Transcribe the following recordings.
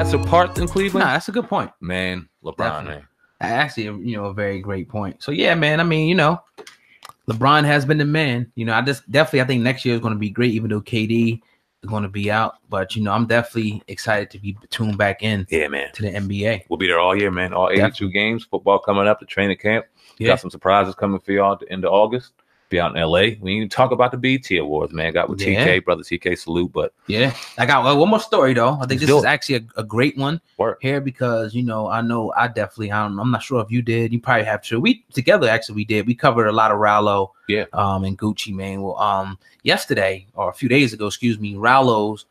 That's a part in Cleveland. Nah, that's a good point, man. LeBron, definitely. man. Actually, a very great point. So yeah, man. I mean, LeBron has been the man. I think next year is going to be great, even though KD is going to be out. But I'm definitely excited to be tuned back in. Yeah, man. To the NBA. We'll be there all year, man. All 82 games. Football coming up. The training camp. Yeah. Got some surprises coming for y'all at the end of August. Be out in LA. We need to talk about the BT Awards, man. Got with TK, brother TK, salute. But yeah, I got one more story though. I think this is actually a great one here because I'm not sure if you did. You probably have to. We together actually we did. We covered a lot of Rallo, and Gucci, man. Well, yesterday or a few days ago, excuse me, Rallo's,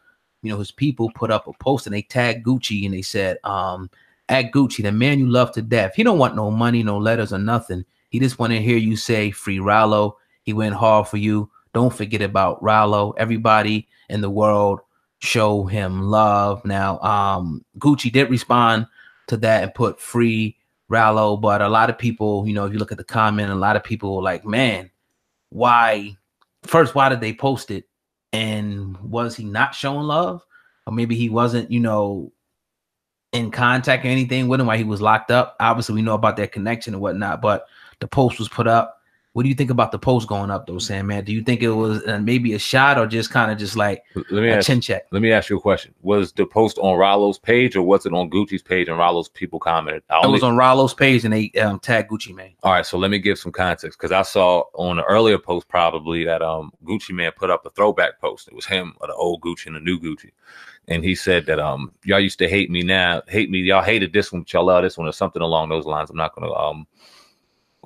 his people put up a post and they tagged Gucci and they said, at Gucci, the man you love to death. He don't want no money, no letters or nothing. He just want to hear you say free Rallo. He went hard for you. Don't forget about Rallo. Everybody in the world show him love. Now, Gucci did respond to that and put free Rallo, but a lot of people, if you look at the comment, a lot of people were like, man, why did they post it? And was he not showing love? Or maybe he wasn't, in contact or anything with him while he was locked up. Obviously, we know about their connection and whatnot, but the post was put up. What do you think about the post going up, though, Sam, man? Do you think it was maybe a shot or just kind of just like a chin check? Let me ask you a question. Was the post on Rallo's page or was it on Gucci's page and Rallo's people commented? It was on Rallo's page and they tagged Gucci, man. All right, so let me give some context because I saw on an earlier post probably that Gucci man put up a throwback post. It was him, or the old Gucci and the new Gucci. And he said that y'all used to hate me now. Y'all hated this one, but y'all love this one or something along those lines. I'm not going to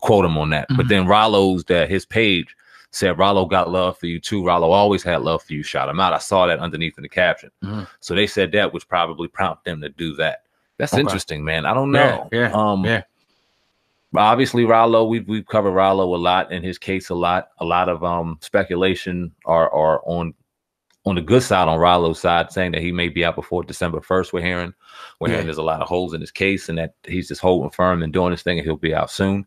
quote him on that. But then Rallo's his page said Rallo got love for you too. Rallo always had love for you. Shout him out. I saw that underneath in the caption. So they said that, which probably prompted them to do that. That's interesting, man. I don't know. Yeah. Obviously, Rallo, we've covered Rallo a lot in his case a lot. A lot of speculation are on the good side, on Rallo's side, saying that he may be out before December 1st. We're hearing there's a lot of holes in his case and that he's just holding firm and doing his thing and he'll be out soon.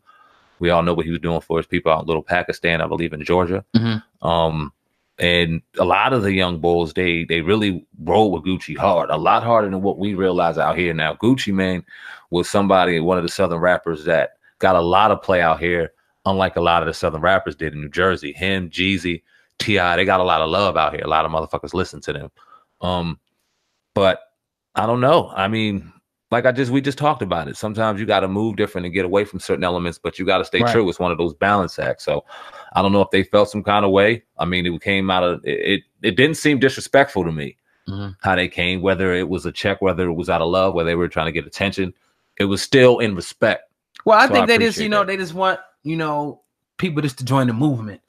We all know what he was doing for his people out in Little Pakistan, I believe, in Georgia. And a lot of the young bulls, they really roll with Gucci hard, a lot harder than what we realize out here now. Gucci, man, was one of the Southern rappers that got a lot of play out here, unlike a lot of the Southern rappers did in New Jersey. Him, Jeezy, T.I., they got a lot of love out here. A lot of motherfuckers listen to them. But I don't know. I mean, we just talked about it. Sometimes you got to move different and get away from certain elements, but you got to stay true. It's one of those balance acts. So I don't know if they felt some kind of way. I mean, it came out of it. It didn't seem disrespectful to me how they came, whether it was a check, whether it was out of love, whether they were trying to get attention. It was still in respect. Well, I think they just, they just want, people just to join the movement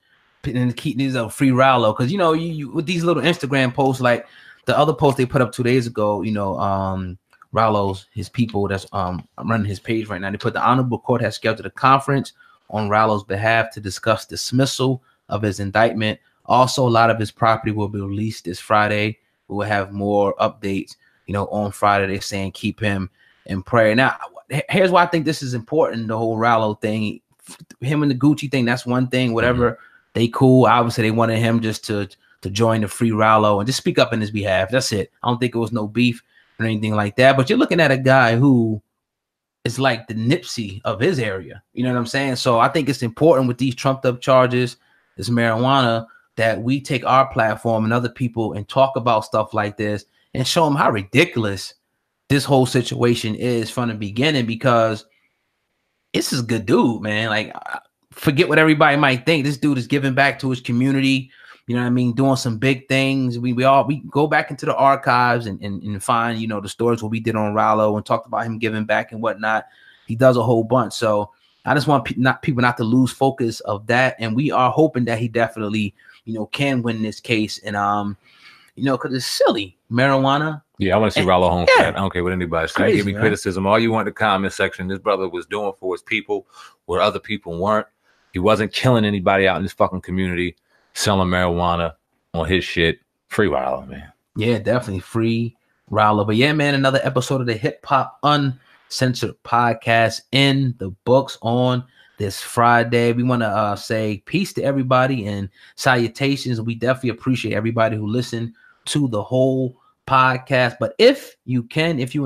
and keep these free Rallo. Because, you with these little Instagram posts, like the other post they put up 2 days ago, Rallo's, his people that's running his page right now. They put the Honorable Court has scheduled a conference on Rallo's behalf to discuss dismissal of his indictment. Also, a lot of his property will be released this Friday. We will have more updates, on Friday. They're saying keep him in prayer. Now, here's why I think this is important, the whole Rallo thing. Him and the Gucci thing, that's one thing. Whatever, they cool. Obviously, they wanted him just to join the free Rallo and just speak up in his behalf. That's it. I don't think it was no beef or anything like that. But you're looking at a guy who is like the Nipsey of his area. You know what I'm saying? So I think it's important with these trumped up charges, this marijuana, that we take our platform and other people and talk about stuff like this and show them how ridiculous this whole situation is from the beginning, because this is a good dude, man. Like, forget what everybody might think. This dude is giving back to his community. You know what I mean? Doing some big things. We go back into the archives and find, the stories what we did on Rallo and talked about him giving back and whatnot. He does a whole bunch. So I just want people not to lose focus of that. And we are hoping that he definitely, can win this case. And, because it's silly. Marijuana. Yeah, I want to see Rallo home for that. I don't care what anybody says. Give me criticism. All you want in the comment section. This brother was doing for his people where other people weren't. He wasn't killing anybody out in this fucking community, selling marijuana on his shit. Free Rallo, man. Yeah, definitely free Rallo. But yeah, man, another episode of the Hip Hop Uncensored podcast in the books on this Friday. We want to say peace to everybody and salutations. We definitely appreciate everybody who listened to the whole podcast. But if you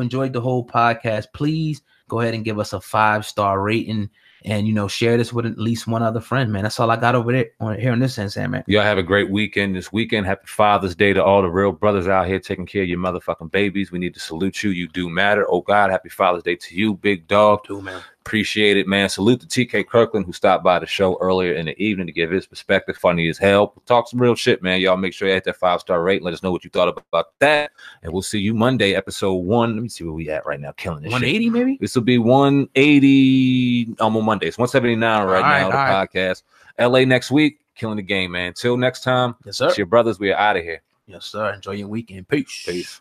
enjoyed the whole podcast, please go ahead and give us a 5-star rating. And, you know, share this with at least one other friend, man. That's all I got over there here on this end, Sam, man. Y'all have a great weekend this weekend. Happy Father's Day to all the real brothers out here taking care of your motherfucking babies. We need to salute you. You do matter. Oh, God, happy Father's Day to you, big dog. Too, man. Appreciate it, man. Salute to TK Kirkland, who stopped by the show earlier in the evening to give his perspective. Funny as hell. Talk some real shit, man. Y'all make sure you hit that 5-star rate. Let us know what you thought about that. And we'll see you Monday, episode 1. Let me see where we at right now. Killing this 180, shit. maybe? This will be 180 on Monday. It's 179 right now, the podcast. LA next week. Killing the game, man. Till next time. Yes, sir. It's your brothers. We are out of here. Yes, sir. Enjoy your weekend. Peace. Peace.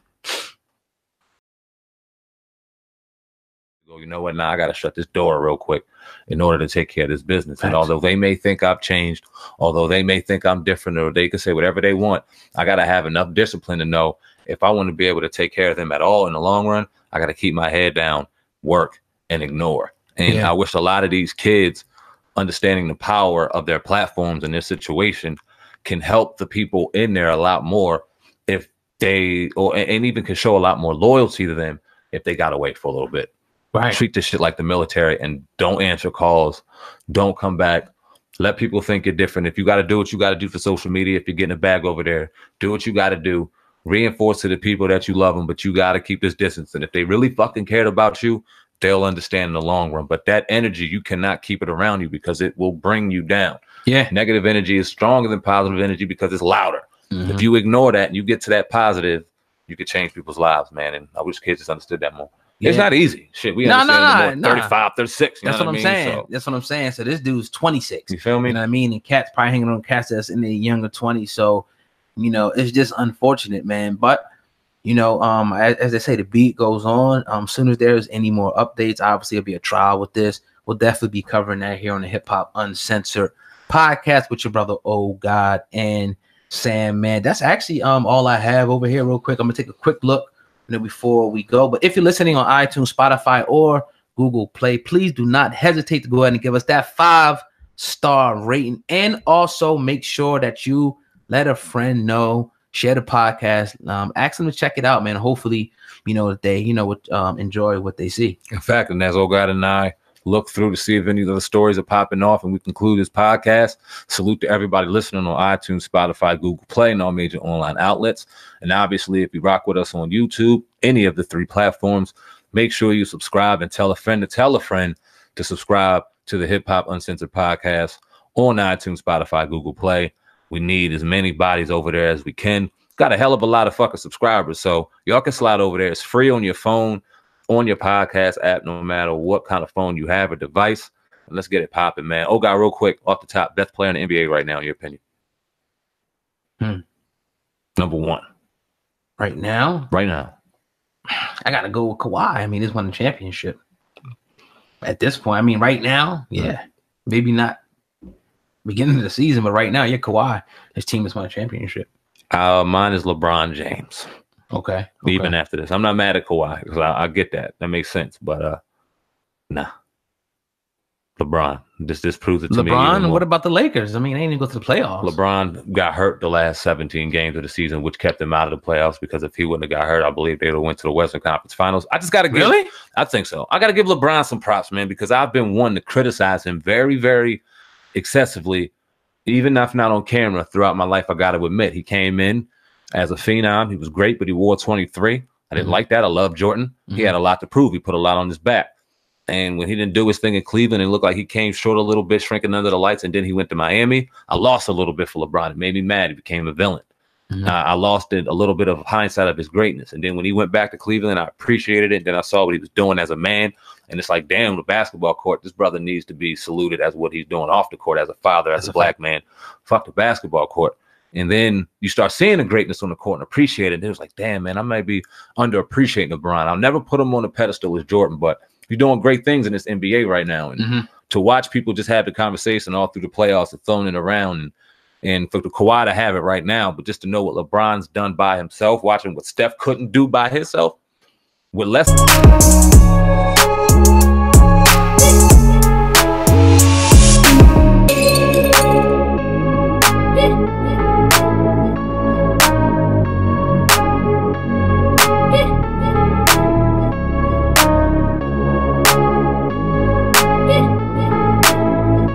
You know what? Now I got to shut this door real quick in order to take care of this business. And although they may think I've changed, although they may think I'm different, or they can say whatever they want, I got to have enough discipline to know if I want to be able to take care of them at all in the long run, I got to keep my head down, work, and ignore. And I wish a lot of these kids understanding the power of their platforms and their situation can help the people in there a lot more if they, and even can show a lot more loyalty to them if they got away for a little bit. Right. Treat this shit like the military and don't answer calls. Don't come back. Let people think you're different. If you got to do what you got to do for social media, if you're getting a bag over there, do what you got to do. Reinforce to the people that you love them, but you got to keep this distance. And if they really fucking cared about you, they'll understand in the long run. But that energy, you cannot keep it around you because it will bring you down. Yeah. Negative energy is stronger than positive energy because it's louder. Mm-hmm. If you ignore that and you get to that positive, you could change people's lives, man. And I wish kids just understood that more. Yeah. It's not easy. Shit, we understand 35, 36. That's what I'm saying. So, that's what I'm saying. So this dude's 26. You feel me? You know what I mean? And cats probably hanging on cats that's in the younger 20s. So, you know, it's just unfortunate, man. But, you know, as they say, the beat goes on. As soon as there's any more updates, obviously it'll be a trial with this. We'll definitely be covering that here on the Hip Hop Uncensored podcast with your brother, Oh God, and Sam, man. That's actually all I have over here real quick. I'm going to take a quick look before we go. But if you're listening on iTunes, Spotify, or Google Play, please do not hesitate to go ahead and give us that 5-star rating. And also make sure that you let a friend know, share the podcast, ask them to check it out, man. Hopefully, you know, they, you know, would enjoy what they see. In fact, and as Oh God and I look through to see if any of the stories are popping off and we conclude this podcast, salute to everybody listening on iTunes, Spotify, Google Play, and all major online outlets. And obviously, if you rock with us on YouTube, any of the 3 platforms, make sure you subscribe and tell a friend to subscribe to the Hip Hop Uncensored podcast on iTunes, Spotify, Google Play. We need as many bodies over there as we can. Got a hell of a lot of fucking subscribers, so y'all can slide over there. It's free on your phone, on your podcast app, no matter what kind of phone you have or device. And let's get it popping, man. Oh, God, real quick, off the top, best player in the NBA right now, in your opinion? Number 1. Right now? Right now. I got to go with Kawhi. I mean, he's won the championship. At this point, I mean, right now, yeah. Maybe not beginning of the season, but right now, yeah, Kawhi. His team has won a championship. Mine is LeBron James. Okay. Even after this, I'm not mad at Kawhi because I get that. That makes sense. But nah, LeBron. This proves it to me. LeBron. What about the Lakers? I mean, they didn't even go to the playoffs. LeBron got hurt the last 17 games of the season, which kept him out of the playoffs. Because if he wouldn't have got hurt, I believe they would have went to the Western Conference Finals. I just got to give. Really? I think so. I got to give LeBron some props, man, because I've been one to criticize him very, very excessively, even if not on camera. Throughout my life, I got to admit, he came in as a phenom. He was great, but he wore 23. I didn't like that. I love Jordan. He had a lot to prove. He put a lot on his back. And when he didn't do his thing in Cleveland, it looked like he came short a little bit, shrinking under the lights, and then he went to Miami. I lost a little bit for LeBron. It made me mad. He became a villain. I lost a little bit of hindsight of his greatness. And then when he went back to Cleveland, I appreciated it. And then I saw what he was doing as a man. And it's like, damn, the basketball court, this brother needs to be saluted as what he's doing off the court, as a father, as a black man. Fuck the basketball court. And then you start seeing the greatness on the court and appreciate it. And it was like, damn, man, I might be underappreciating LeBron. I'll never put him on the pedestal as Jordan, but you're doing great things in this NBA right now. And to watch people just have the conversation all through the playoffs and throwing it around, and for the Kawhi to have it right now, but just to know what LeBron's done by himself, watching what Steph couldn't do by himself with less.